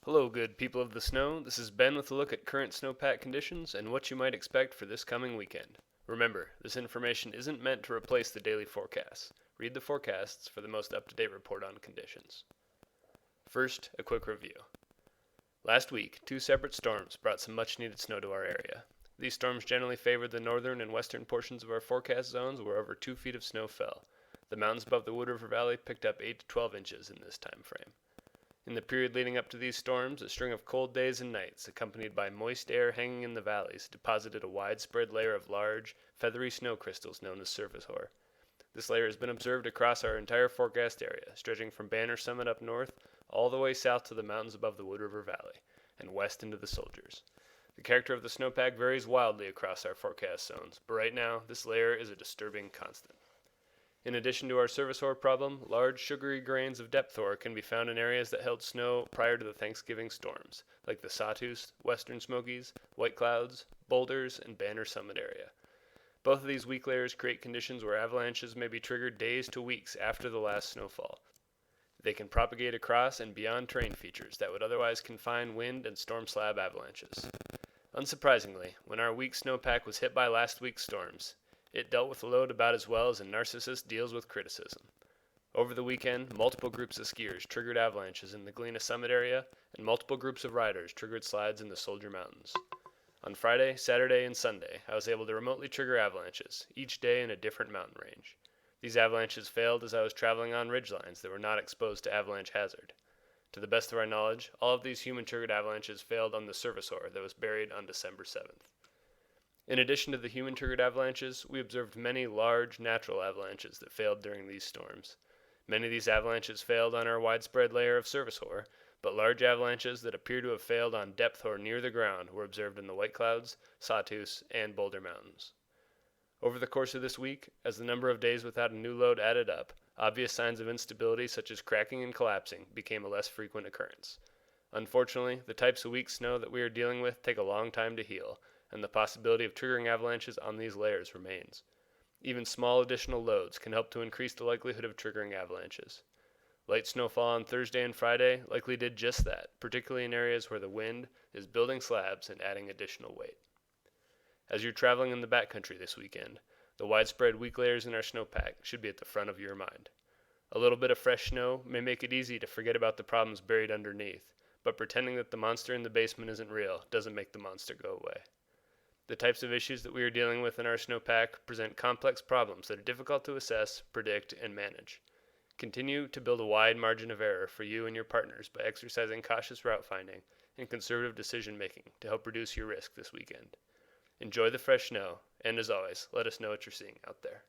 Hello, good people of the snow. This is Ben with a look at current snowpack conditions and what you might expect for this coming weekend. Remember, this information isn't meant to replace the daily forecasts. Read the forecasts for the most up-to-date report on conditions. First, a quick review. Last week, two separate storms brought some much-needed snow to our area. These storms generally favored the northern and western portions of our forecast zones where over 2 feet of snow fell. The mountains above the Wood River Valley picked up 8 to 12 inches in this time frame. In the period leading up to these storms, a string of cold days and nights, accompanied by moist air hanging in the valleys, deposited a widespread layer of large, feathery snow crystals known as surface hoar. This layer has been observed across our entire forecast area, stretching from Banner Summit up north all the way south to the mountains above the Wood River Valley, and west into the Soldiers. The character of the snowpack varies wildly across our forecast zones, but right now, this layer is a disturbing constant. In addition to our surface hoar problem, large sugary grains of depth hoar can be found in areas that held snow prior to the Thanksgiving storms, like the Sawtooth, Western Smokies, White Clouds, Boulders, and Banner Summit area. Both of these weak layers create conditions where avalanches may be triggered days to weeks after the last snowfall. They can propagate across and beyond terrain features that would otherwise confine wind and storm slab avalanches. Unsurprisingly, when our weak snowpack was hit by last week's storms, it dealt with the load about as well as a narcissist deals with criticism. Over the weekend, multiple groups of skiers triggered avalanches in the Galena Summit area, and multiple groups of riders triggered slides in the Soldier Mountains. On Friday, Saturday, and Sunday, I was able to remotely trigger avalanches, each day in a different mountain range. These avalanches failed as I was traveling on ridgelines that were not exposed to avalanche hazard. To the best of our knowledge, all of these human-triggered avalanches failed on the surface hoar that was buried on December 7th. In addition to the human-triggered avalanches, we observed many large natural avalanches that failed during these storms. Many of these avalanches failed on our widespread layer of surface hoar, but large avalanches that appear to have failed on depth hoar near the ground were observed in the White Clouds, Sawtooth, and Boulder Mountains. Over the course of this week, as the number of days without a new load added up, obvious signs of instability such as cracking and collapsing became a less frequent occurrence. Unfortunately, the types of weak snow that we are dealing with take a long time to heal, and the possibility of triggering avalanches on these layers remains. Even small additional loads can help to increase the likelihood of triggering avalanches. Light snowfall on Thursday and Friday likely did just that, particularly in areas where the wind is building slabs and adding additional weight. As you're traveling in the backcountry this weekend, the widespread weak layers in our snowpack should be at the front of your mind. A little bit of fresh snow may make it easy to forget about the problems buried underneath, but pretending that the monster in the basement isn't real doesn't make the monster go away. The types of issues that we are dealing with in our snowpack present complex problems that are difficult to assess, predict, and manage. Continue to build a wide margin of error for you and your partners by exercising cautious route finding and conservative decision making to help reduce your risk this weekend. Enjoy the fresh snow, and as always, let us know what you're seeing out there.